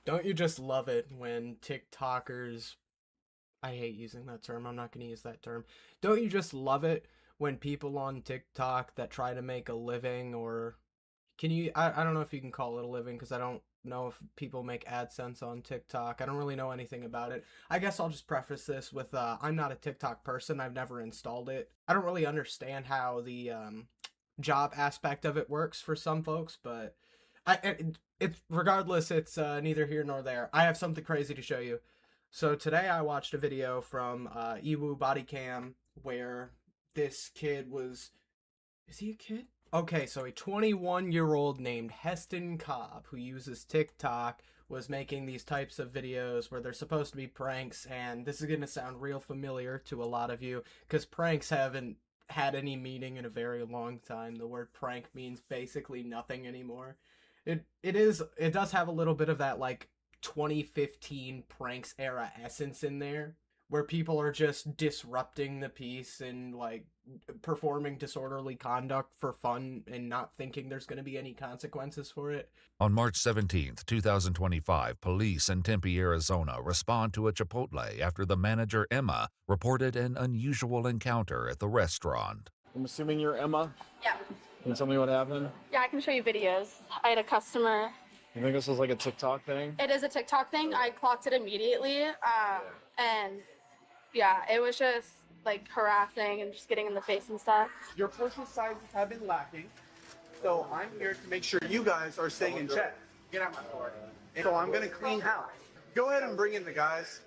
Don't you just love it when TikTokers, I hate using that term, I'm not going to use that term. Don't you just love it when people on TikTok that try to make a living, or can you, I don't know if you can call it a living because I don't know if people make AdSense on TikTok. I don't really know anything about it. I guess I'll just preface this with I'm not a TikTok person. I've never installed it. I don't really understand how the job aspect of it works for some folks, but it's regardless, it's neither here nor there. I have something crazy to show you. So today I watched a video from Ewu Bodycam where this kid was, is he a kid? Okay, so a 21-year-old named Heston Cobb who uses TikTok was making these types of videos where they're supposed to be pranks, and this is going to sound real familiar to a lot of you because pranks haven't had any meaning in a very long time. The word prank means basically nothing anymore. It does have a little bit of that like 2015 pranks era essence in there where people are just disrupting the peace and like performing disorderly conduct for fun and not thinking there's going to be any consequences for it. On March 17th, 2025, police in Tempe, Arizona respond to a Chipotle after the manager, Emma, reported an unusual encounter at the restaurant. I'm assuming you're Emma? Yeah. Can you tell me what happened? Yeah, I can show you videos. I had a customer. You think this was like a TikTok thing? It is a TikTok thing. I clocked it immediately. And yeah, it was just like harassing and just getting in the face and stuff. Your personal sizes have been lacking, so I'm here to make sure you guys are staying in check. Get out my door. So I'm gonna clean house. Go ahead and bring in the guys.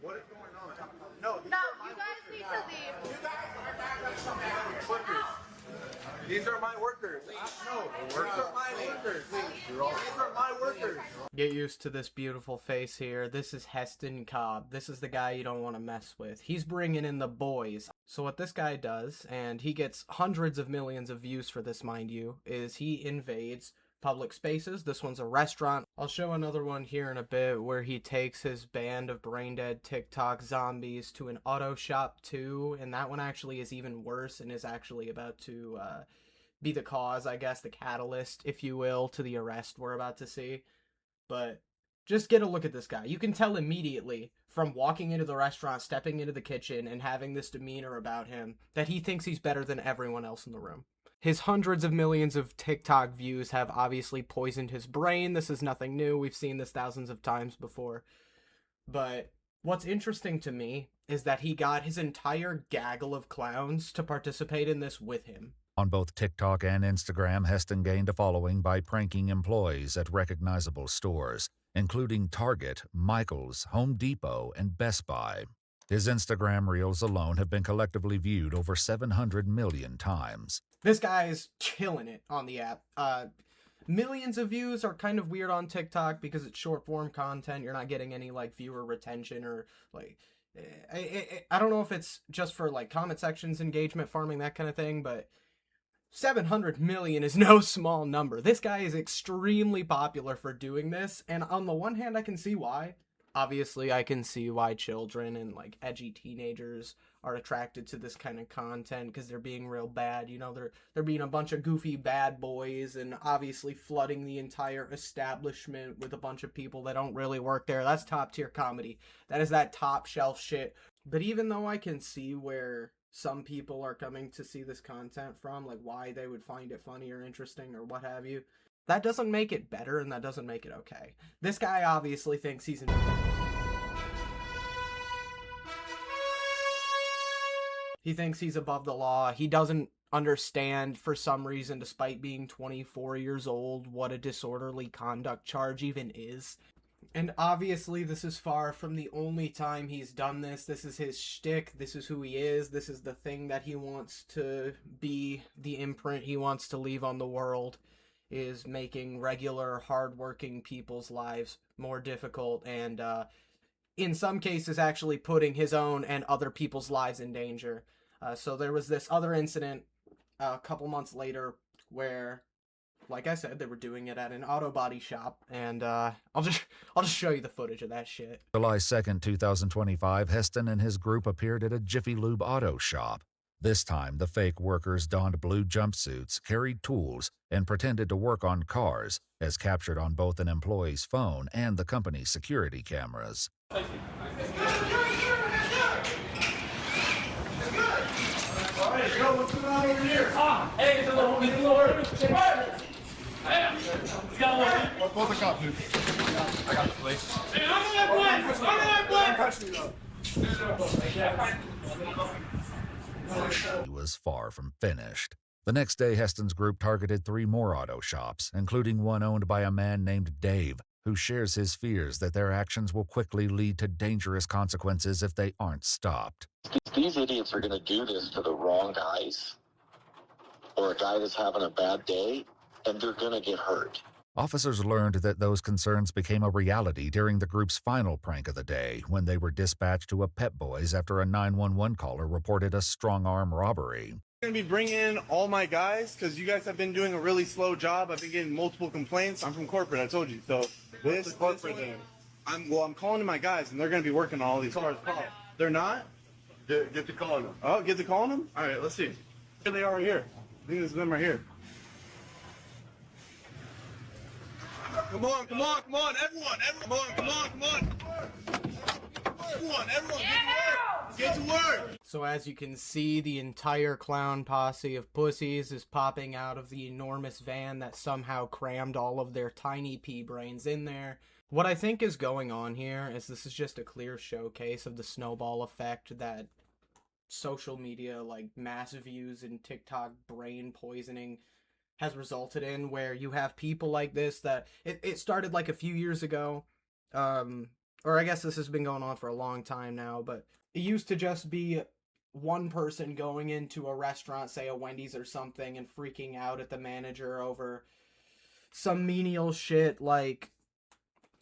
What is going on? No, No, you guys need to leave. you guys are not workers. These are my workers. No, these are my workers. These are my workers. Get used to this beautiful face here. This is Heston Cobb. This is the guy you don't want to mess with. He's bringing in the boys. So what this guy does, and he gets hundreds of millions of views for this, mind you, is he invades public spaces. This one's a restaurant. I'll show another one here in a bit where he takes his band of brain-dead TikTok zombies to an auto shop too, and that one actually is even worse and is actually about to be the cause, I guess, the catalyst, if you will, to the arrest we're about to see. But just get a look at this guy. You can tell immediately from walking into the restaurant, stepping into the kitchen, and having this demeanor about him that he thinks he's better than everyone else in the room. His hundreds of millions of TikTok views have obviously poisoned his brain. This is nothing new. We've seen this thousands of times before. But what's interesting to me is that he got his entire gaggle of clowns to participate in this with him. On both TikTok and Instagram, Heston gained a following by pranking employees at recognizable stores, including Target, Michaels, Home Depot, and Best Buy. His Instagram reels alone have been collectively viewed over 700 million times. This guy is killing it on the app. Millions of views are kind of weird on TikTok because it's short form content. You're not getting any like viewer retention or like I don't know if it's just for like comment sections, engagement farming, that kind of thing, but 700 million is no small number. This guy is extremely popular for doing this, and on the one hand I can see why. Obviously I can see why children and like edgy teenagers are attracted to this kind of content because they're being real bad. You know, they're being a bunch of goofy bad boys and obviously flooding the entire establishment with a bunch of people that don't really work there. That's top tier comedy. That is that top shelf shit. But even though I can see where some people are coming to see this content from, like why they would find it funny or interesting or what have you, that doesn't make it better and that doesn't make it okay. This guy obviously thinks he's he thinks he's above the law. He doesn't understand, for some reason, despite being 24 years old, what a disorderly conduct charge even is. And obviously this is far from the only time he's done this. This is his shtick. This is who he is. This is the thing that he wants to be, the imprint he wants to leave on the world, is making regular, hardworking people's lives more difficult and, in some cases, actually putting his own and other people's lives in danger. So there was this other incident a couple months later where, like I said, they were doing it at an auto body shop, and I'll just show you the footage of that shit. July 2nd, 2025, Heston and his group appeared at a Jiffy Lube auto shop. This time, the fake workers donned blue jumpsuits, carried tools, and pretended to work on cars, as captured on both an employee's phone and the company's security cameras. All right, yo, what's going on over here? Hey, it's a little early. Pull the cop, dude. I got the place. Hey, I'm He was far from finished. The next day, Heston's group targeted 3 more auto shops, including one owned by a man named Dave, who shares his fears that their actions will quickly lead to dangerous consequences if they aren't stopped. These idiots are going to do this to the wrong guys, or a guy that's having a bad day, and they're going to get hurt. Officers learned that those concerns became a reality during the group's final prank of the day, when they were dispatched to a Pep Boys after a 911 caller reported a strong-arm robbery. I'm gonna be bringing in all my guys because you guys have been doing a really slow job. I've been getting multiple complaints. I'm from corporate, I told you. So this corporate thing. I'm calling in my guys, and they're gonna be working on all these cars. They're not? Get to calling them. Oh, get to calling them? All right, let's see. Here they are right here. I think this is them right here. Come on, everyone, everyone, get to work. So as you can see, the entire clown posse of pussies is popping out of the enormous van that somehow crammed all of their tiny pea brains in there. What I think is going on here is this is just a clear showcase of the snowball effect that social media, like massive views and TikTok brain poisoning, has resulted in, where you have people like this that it started like a few years ago, or I guess this has been going on for a long time now, but it used to just be one person going into a restaurant, say a Wendy's or something, and freaking out at the manager over some menial shit like,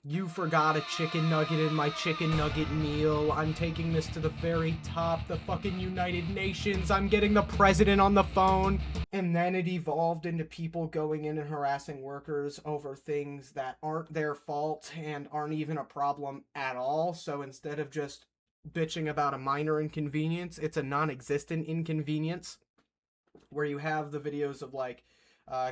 you forgot a chicken nugget in my chicken nugget meal. I'm taking this to the very top, the fucking United Nations. I'm getting the president on the phone. And then it evolved into people going in and harassing workers over things that aren't their fault and aren't even a problem at all. So instead of just bitching about a minor inconvenience, it's a non-existent inconvenience, where you have the videos of like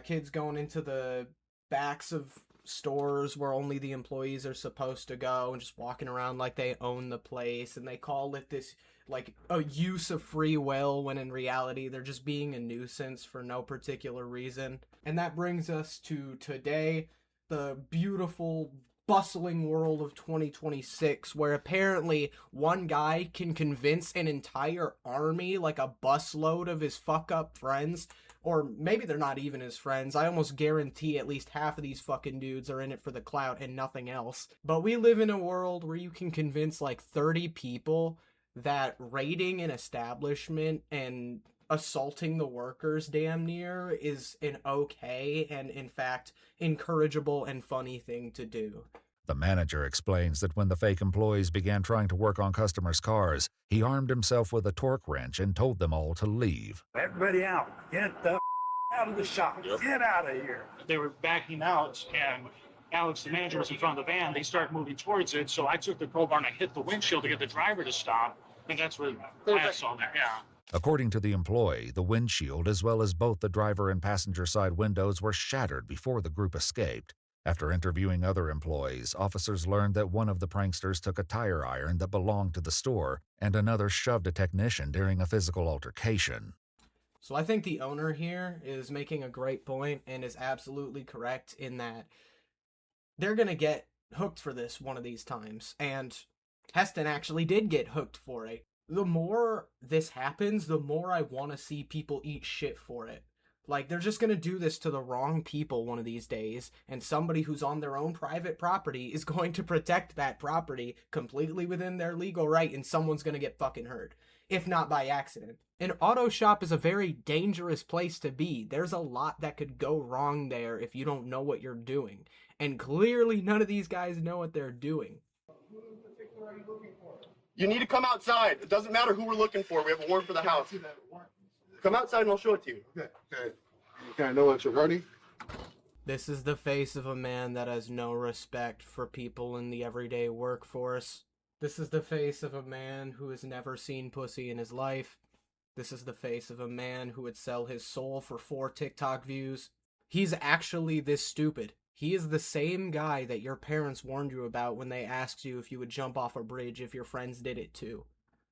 kids going into the backs of stores where only the employees are supposed to go and just walking around like they own the place, and they call it this like a use of free will, when in reality they're just being a nuisance for no particular reason. And that brings us to today, the beautiful bustling world of 2026, where apparently one guy can convince an entire army, like a busload of his fuck up friends, or maybe they're not even his friends. I almost guarantee at least half of these fucking dudes are in it for the clout and nothing else. But we live in a world where you can convince like 30 people that raiding an establishment and assaulting the workers damn near is an okay and in fact encourageable and funny thing to do. The manager explains that when the fake employees began trying to work on customers' cars, he armed himself with a torque wrench and told them all to leave. Everybody out. Get the out of the shop. Get out of here. They were backing out, and Alex, the manager, was in front of the van. They started moving towards it, so I took the crowbar and I hit the windshield to get the driver to stop, and that's what I saw there, yeah. According to the employee, the windshield, as well as both the driver and passenger side windows, were shattered before the group escaped. After interviewing other employees, officers learned that one of the pranksters took a tire iron that belonged to the store, and another shoved a technician during a physical altercation. So I think the owner here is making a great point and is absolutely correct in that they're going to get hooked for this one of these times. And Heston actually did get hooked for it. The more this happens, the more I want to see people eat shit for it. Like, they're just going to do this to the wrong people one of these days, and somebody who's on their own private property is going to protect that property completely within their legal right, and someone's going to get fucking hurt, if not by accident. An auto shop is a very dangerous place to be. There's a lot that could go wrong there if you don't know what you're doing, and clearly none of these guys know what they're doing. You need to come outside. It doesn't matter who we're looking for. We have a warrant for the house. Come outside and I'll show it to you. Okay, I know what you're hurting. This is the face of a man that has no respect for people in the everyday workforce. This is the face of a man who has never seen pussy in his life. This is the face of a man who would sell his soul for 4 TikTok views. He's actually this stupid. He is the same guy that your parents warned you about when they asked you if you would jump off a bridge if your friends did it too.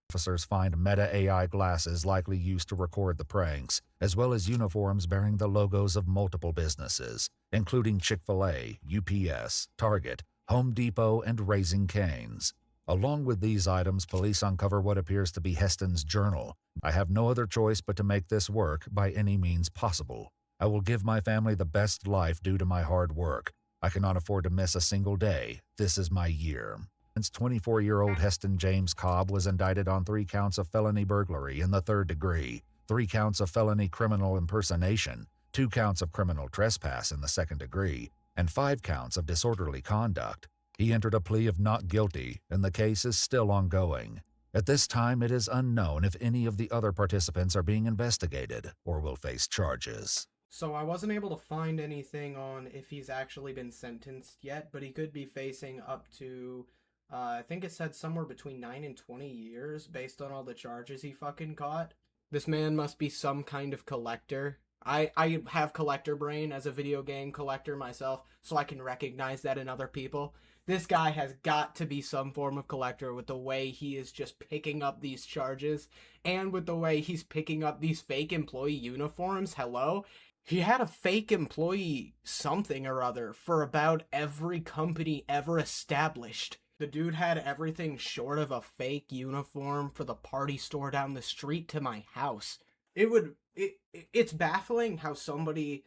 Officers find Meta AI glasses likely used to record the pranks, as well as uniforms bearing the logos of multiple businesses, including Chick-fil-A, UPS, Target, Home Depot, and Raising Cane's. Along with these items, police uncover what appears to be Heston's journal. I have no other choice but to make this work by any means possible. I will give my family the best life due to my hard work. I cannot afford to miss a single day. This is my year. Since 24-year-old Heston James Cobb was indicted on 3 counts of felony burglary in the 3rd degree, 3 counts of felony criminal impersonation, 2 counts of criminal trespass in the 2nd degree, and 5 counts of disorderly conduct. He entered a plea of not guilty, and the case is still ongoing. At this time, it is unknown if any of the other participants are being investigated or will face charges. So I wasn't able to find anything on if he's actually been sentenced yet, but he could be facing up to, I think it said somewhere between 9 and 20 years based on all the charges he fucking caught. This man must be some kind of collector. I have collector brain as a video game collector myself, so I can recognize that in other people. This guy has got to be some form of collector with the way he is just picking up these charges and with the way he's picking up these fake employee uniforms. Hello? He had a fake employee something or other for about every company ever established. The dude had everything short of a fake uniform for the party store down the street to my house. It's baffling how somebody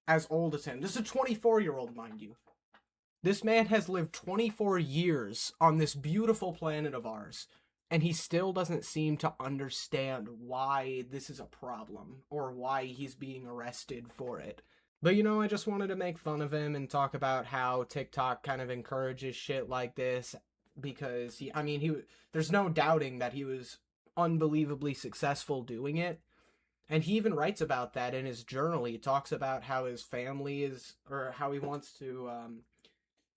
as old as him, this is a 24-year-old, mind you. This man has lived 24 years on this beautiful planet of ours, and he still doesn't seem to understand why this is a problem or why he's being arrested for it. But you know, I just wanted to make fun of him and talk about how TikTok kind of encourages shit like this because there's no doubting that he was unbelievably successful doing it. And he even writes about that in his journal. He talks about how his family is, or how he wants to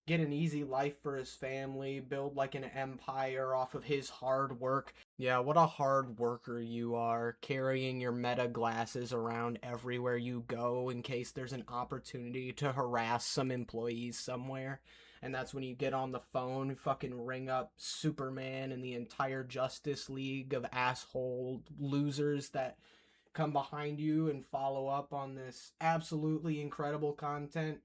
get an easy life for his family, build like an empire off of his hard work. Yeah, what a hard worker you are, carrying your Meta glasses around everywhere you go in case there's an opportunity to harass some employees somewhere. And that's when you get on the phone, fucking ring up Superman and the entire Justice League of asshole losers that come behind you and follow up on this absolutely incredible content.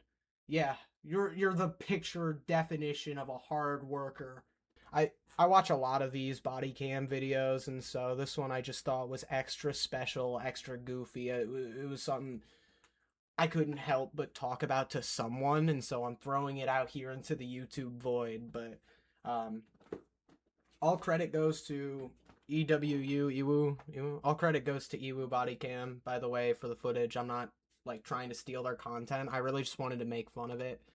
Yeah, you're the picture definition of a hard worker. I watch a lot of these body cam videos, and so this one I just thought was extra special, extra goofy. It was something I couldn't help but talk about to someone, and so I'm throwing it out here into the YouTube void. But all credit goes to Iwu. All credit goes to Iwu Body Cam, by the way, for the footage. I'm not like trying to steal their content. I really just wanted to make fun of it.